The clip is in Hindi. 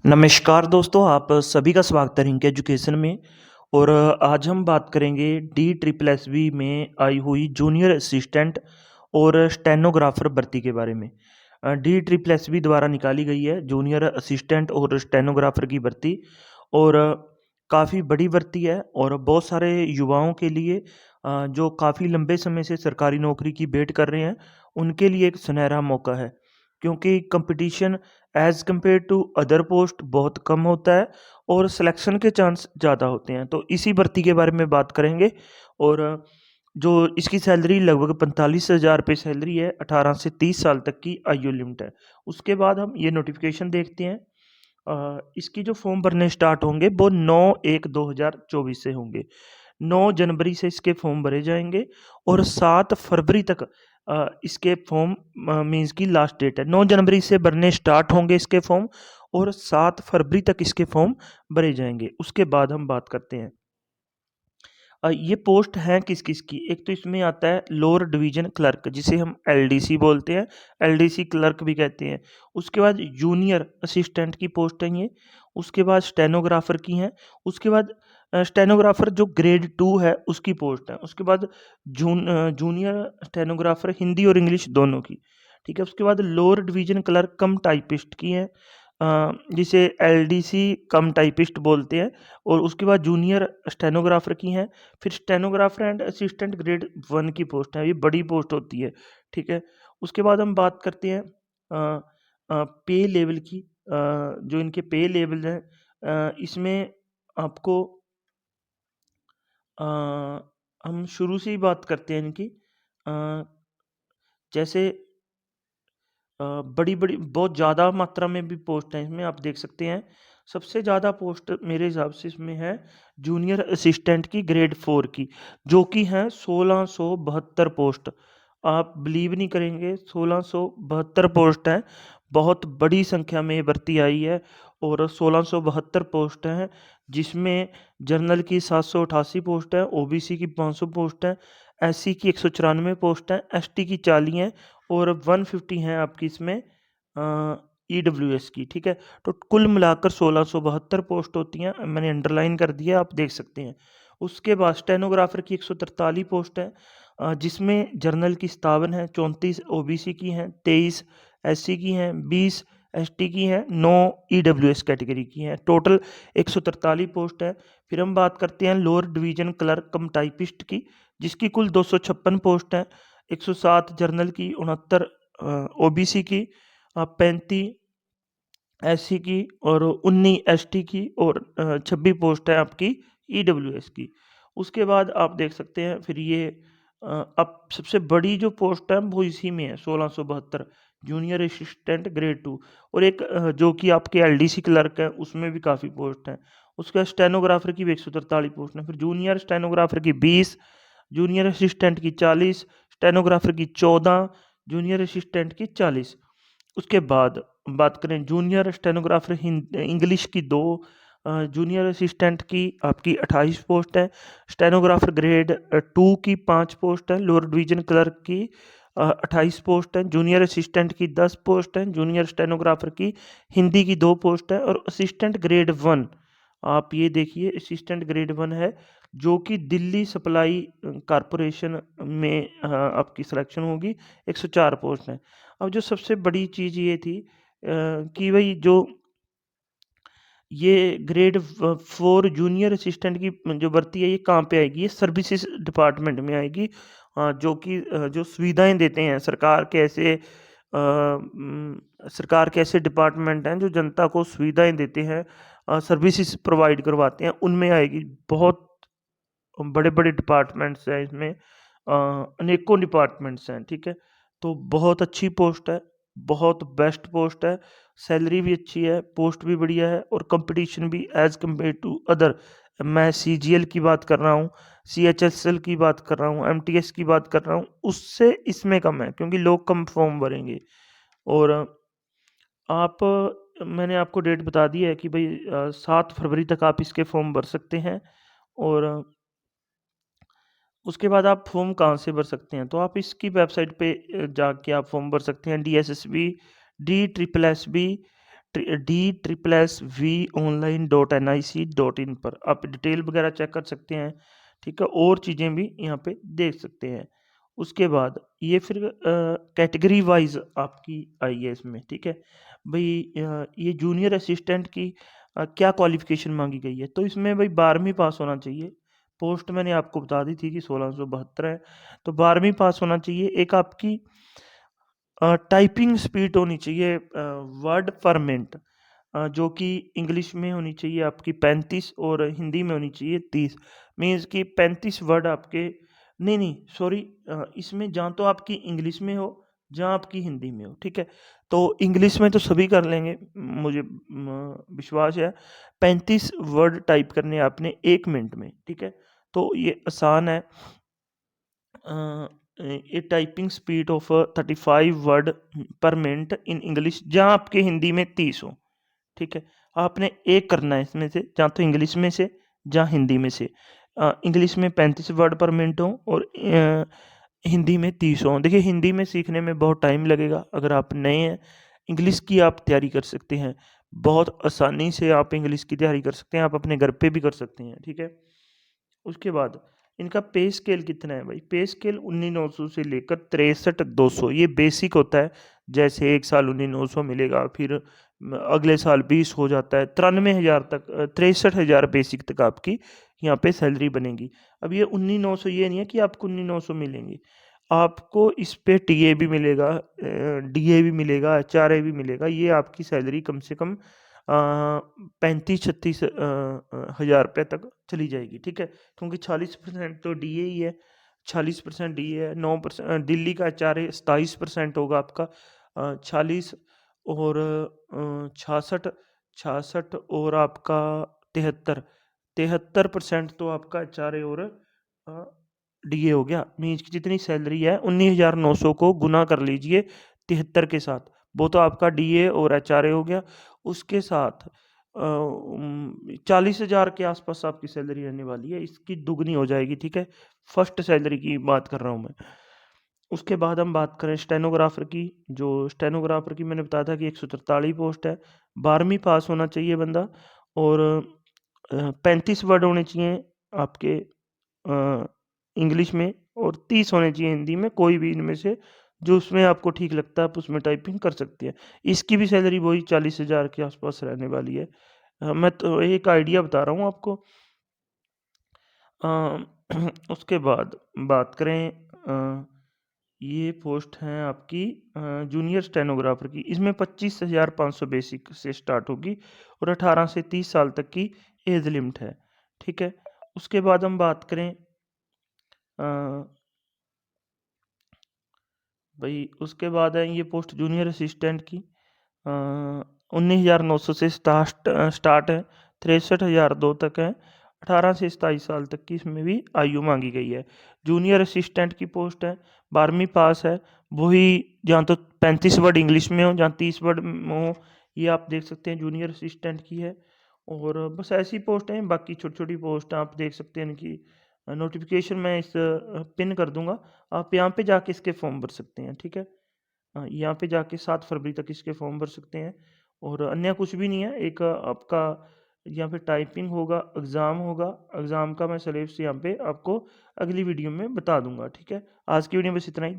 नमस्कार दोस्तों, आप सभी का स्वागत है रिंक एजुकेशन में। और आज हम बात करेंगे डी ट्रिपल एस बी में आई हुई जूनियर असिस्टेंट और स्टेनोग्राफर भर्ती के बारे में। डी ट्रिपल एस बी द्वारा निकाली गई है जूनियर असिस्टेंट और स्टेनोग्राफर की भर्ती। और काफ़ी बड़ी भर्ती है और बहुत सारे युवाओं के लिए जो काफ़ी लंबे समय से सरकारी नौकरी की वेट कर रहे हैं, उनके लिए एक सुनहरा मौका है, क्योंकि competition as compare to other post बहुत कम होता है और सिलेक्शन के चांस ज़्यादा होते हैं। तो इसी भर्ती के बारे में बात करेंगे। और जो इसकी सैलरी लगभग 45,000 रुपये सैलरी है, 18 से 30 साल तक की आयु लिमिट है। उसके बाद हम ये नोटिफिकेशन देखते हैं। इसकी जो फॉर्म भरने स्टार्ट होंगे वो 9/1/2024 से होंगे। 9 जनवरी से इसके फॉर्म भरे जाएंगे और 7 फरवरी तक इसके फॉर्म मीन्स की लास्ट डेट है। 9 जनवरी से भरने स्टार्ट होंगे इसके फॉर्म और 7 फरवरी तक इसके फॉर्म भरे जाएंगे। उसके बाद हम बात करते हैं ये पोस्ट हैं किस किस की। एक तो इसमें आता है लोअर डिवीजन क्लर्क, जिसे हम एलडीसी बोलते हैं, एलडीसी क्लर्क भी कहते हैं। उसके बाद जूनियर असिस्टेंट की पोस्ट है ये। उसके बाद स्टेनोग्राफर की हैं। उसके बाद स्टेनोग्राफर जो ग्रेड 2 है उसकी पोस्ट है। उसके बाद जूनियर स्टेनोग्राफर हिंदी और इंग्लिश दोनों की, ठीक है। उसके बाद लोअर डिवीजन क्लर्क कम टाइपिस्ट की है, जिसे एलडीसी कम टाइपिस्ट बोलते हैं। और उसके बाद जूनियर स्टेनोग्राफर की हैं। फिर स्टेनोग्राफर एंड असिस्टेंट ग्रेड 1 की पोस्ट है, ये बड़ी पोस्ट होती है, ठीक है। उसके बाद हम बात करते हैं पे लेवल की। जो इनके पे लेवल हैं, इसमें आपको अ, हम शुरू से ही बात करते हैं इनकी। अ, जैसे बड़ी-बड़ी बहुत ज़्यादा मात्रा में भी पोस्ट हैं इसमें, आप देख सकते हैं। सबसे ज़्यादा पोस्ट मेरे हिसाब से इसमें है जूनियर असिस्टेंट की ग्रेड 4 की, जो कि हैं 1672 पोस्ट। आप बिलीव नहीं करेंगे, 1672 पोस्ट हैं। बहुत बड़ी संख्या में ये भर्ती आई है और 1672 पोस्ट हैं, जिसमें जनरल की 788 पोस्ट है, ओबीसी की 500 पोस्ट है, एससी की 194 पोस्ट है, एसटी की 40 हैं और 150 हैं आपकी इसमें ईडब्ल्यूएस की, ठीक है। तो कुल मिलाकर 1672 पोस्ट होती हैं, मैंने अंडरलाइन कर दिया, आप देख सकते हैं। उसके बाद स्टेनोग्राफर की 143 पोस्ट है, जिसमें जर्नल की 57 है, 34 ओबीसी की हैं, 23 एससी की हैं, 20 एसटी की हैं, 9 ईडब्ल्यूएस कैटेगरी की हैं। टोटल 143 पोस्ट है। फिर हम बात करते हैं लोअर डिवीजन क्लर्क कम टाइपिस्ट की, जिसकी कुल 256 पोस्ट है। 107 जर्नल की, 69 ओबीसी की, 35 एससी की और 19 एसटी की और 26 पोस्ट है आपकी ईडब्ल्यूएस की। उसके बाद आप देख सकते हैं फिर ये अब सबसे बड़ी जो पोस्ट है वो इसी में है, 1672 जूनियर असिस्टेंट ग्रेड 2। और एक जो कि आपके एलडीसी क्लर्क है उसमें भी काफ़ी पोस्ट हैं। उसके बाद स्टेनोग्राफर की भी 143 पोस्ट है। फिर जूनियर स्टेनोग्राफर की 20, जूनियर असिस्टेंट की 40, स्टेनोग्राफर की 14, जूनियर असिस्टेंट की 40। उसके बाद बात करें जूनियर स्टेनोग्राफर इंग्लिश की 2, जूनियर असिस्टेंट की आपकी 28 पोस्ट है, स्टेनोग्राफर ग्रेड 2 की 5 पोस्ट है, लोअर डिवीजन क्लर्क की 28 पोस्ट है, जूनियर असिस्टेंट की 10 पोस्ट है, जूनियर स्टेनोग्राफर की हिंदी की 2 पोस्ट है और असिस्टेंट ग्रेड 1, आप ये देखिए असिस्टेंट ग्रेड 1 है, जो कि दिल्ली सप्लाई कॉरपोरेशन में आपकी सिलेक्शन होगी। 104 पोस्ट हैं। अब जो सबसे बड़ी चीज़ ये थी कि भई जो ये ग्रेड 4 जूनियर असिस्टेंट की जो भर्ती है ये कहाँ पे आएगी? ये सर्विसेज डिपार्टमेंट में आएगी। जो कि जो सुविधाएँ देते हैं सरकार के ऐसे डिपार्टमेंट हैं जो जनता को सुविधाएँ देते हैं, सर्विसेज प्रोवाइड करवाते हैं, उनमें आएगी। बहुत बड़े-बड़े डिपार्टमेंट्स हैं इसमें, अनेकों डिपार्टमेंट्स हैं, ठीक है? तो बहुत अच्छी पोस्ट है, बहुत बेस्ट पोस्ट है, सैलरी भी अच्छी है, पोस्ट भी बढ़िया है और कॉम्पिटिशन भी एज़ कम्पेयर टू अदर, मैं सीजीएल की बात कर रहा हूँ, सीएचएसएल की बात कर रहा हूँ, एमटीएस की बात कर रहा हूँ, उससे इसमें कम है, क्योंकि लोग कम फॉर्म भरेंगे। और आप मैंने आपको डेट बता दी है कि भई 7 फरवरी तक आप इसके फॉर्म भर सकते हैं। और उसके बाद आप फॉर्म कहाँ से भर सकते हैं? तो आप इसकी वेबसाइट पे जाके आप फॉर्म भर सकते हैं, DSSB, D triple SB D/SSV online.nic.in पर आप डिटेल वगैरह चेक कर सकते हैं, ठीक है? और चीज़ें भी यहाँ पे देख सकते हैं। उसके बाद ये फिर कैटेगरी वाइज़ आपकी आई है इसमें, ठीक है? भई ये जूनियर असिस्टेंट की क्या क्वालिफ़िकेशन माँगी गई है? तो इसमें भई 12वीं पास होना चाहिए। पोस्ट मैंने आपको बता दी थी कि 1672 है, तो 12वीं पास होना चाहिए। एक आपकी टाइपिंग स्पीड होनी चाहिए वर्ड पर मिनट, जो कि इंग्लिश में होनी चाहिए आपकी 35 और हिंदी में होनी चाहिए 30। मीन्स कि 35 वर्ड आपके नहीं सॉरी, इसमें जहाँ तो आपकी इंग्लिश में हो, जहाँ आपकी हिंदी में हो, ठीक है? तो इंग्लिश में तो सभी कर लेंगे, मुझे विश्वास है। 35 वर्ड टाइप करने हैं आपने 1 मिनट में, ठीक है? तो ये आसान है। A typing speed of 35 word per minute in English, जहाँ आपके हिंदी में 30 हो, ठीक है? आपने एक करना है इसमें से, जहाँ तो इंग्लिश में से, जहाँ हिंदी में से। इंग्लिश में 35 वर्ड पर मिनट हो और हिंदी में 30 हो। देखिए हिंदी में सीखने में बहुत टाइम लगेगा, अगर आप नए हैं, इंग्लिश की आप तैयारी कर सकते हैं। बहुत आसानी से आप इंग्लिश की तैयारी कर सकते हैं, आप अपने घर पे भी कर सकते हैं, ठीक है? उसके बाद इनका पे स्केल कितना है भाई? पे स्केल 19,900 से लेकर 63,200, ये बेसिक होता है। जैसे एक साल 19,900 मिलेगा, फिर अगले साल 20 हो जाता है, 93,000 तक 63,000 बेसिक तक आपकी यहाँ पे सैलरी बनेगी। अब ये 19,900 ये नहीं है कि आपको 19,900 मिलेंगे, आपको इस पे टीए भी मिलेगा, डीए भी मिलेगा, एचआरए भी मिलेगा। ये आपकी सैलरी कम से कम 35-36 हज़ार रुपये तक चली जाएगी, ठीक है? क्योंकि 40% तो डीए ही है, 40% डीए है, 9% दिल्ली का एचआरए 27% होगा आपका, 40 और 66 66 और आपका 73% तो आपका एचआरए और डीए हो गया। मीन्स की जितनी सैलरी है 19,900 को गुना कर लीजिए 73 के साथ, वो तो आपका डीए और एचआरए हो गया। उसके साथ 40,000 के आसपास आपकी सैलरी रहने वाली है, इसकी दुगनी हो जाएगी, ठीक है? फर्स्ट सैलरी की बात कर रहा हूँ मैं। उसके बाद हम बात करें स्टेनोग्राफर की, जो स्टेनोग्राफर की मैंने बताया था कि 143 पोस्ट है। 12वीं पास होना चाहिए बंदा और 35 वर्ड होने चाहिए आपके इंग्लिश में और 30 होने चाहिए हिंदी में, कोई भी इनमें से जो उसमें आपको ठीक लगता है आप उसमें टाइपिंग कर सकते हैं। इसकी भी सैलरी वही 40,000 के आसपास रहने वाली है। मैं तो एक आइडिया बता रहा हूँ आपको। अ, उसके बाद बात करें, ये पोस्ट हैं आपकी जूनियर स्टेनोग्राफर की। इसमें 25,500 बेसिक से स्टार्ट होगी और 18 से 30 साल तक की एज लिमिट है, ठीक है? उसके बाद हम बात करें अ, भाई उसके बाद है ये पोस्ट जूनियर असिस्टेंट की, 19,900 से स्टार्ट है, 63,002 तक है, 18 से 27 साल तक की इसमें भी आयु मांगी गई है। जूनियर असिस्टेंट की पोस्ट है, 12वीं पास है, वही जहाँ तो 35 वर्ड इंग्लिश में हो, जहाँ 30 वर्ड में हो, ये आप देख सकते हैं जूनियर असिस्टेंट की है। और बस ऐसी पोस्ट हैं, बाकी छोटी छोटी पोस्ट आप देख सकते हैं इनकी नोटिफिकेशन मैं इस पिन कर दूंगा, आप यहाँ पे जाके इसके फॉर्म भर सकते हैं, ठीक है? यहाँ पे जाके 7 फरवरी तक इसके फॉर्म भर सकते हैं और अन्य कुछ भी नहीं है। एक आपका यहाँ पे टाइपिंग होगा, एग्ज़ाम होगा, एग्ज़ाम का मैं सिलेबस यहाँ पे आपको अगली वीडियो में बता दूंगा, ठीक है? आज की वीडियो में बस इतना ही।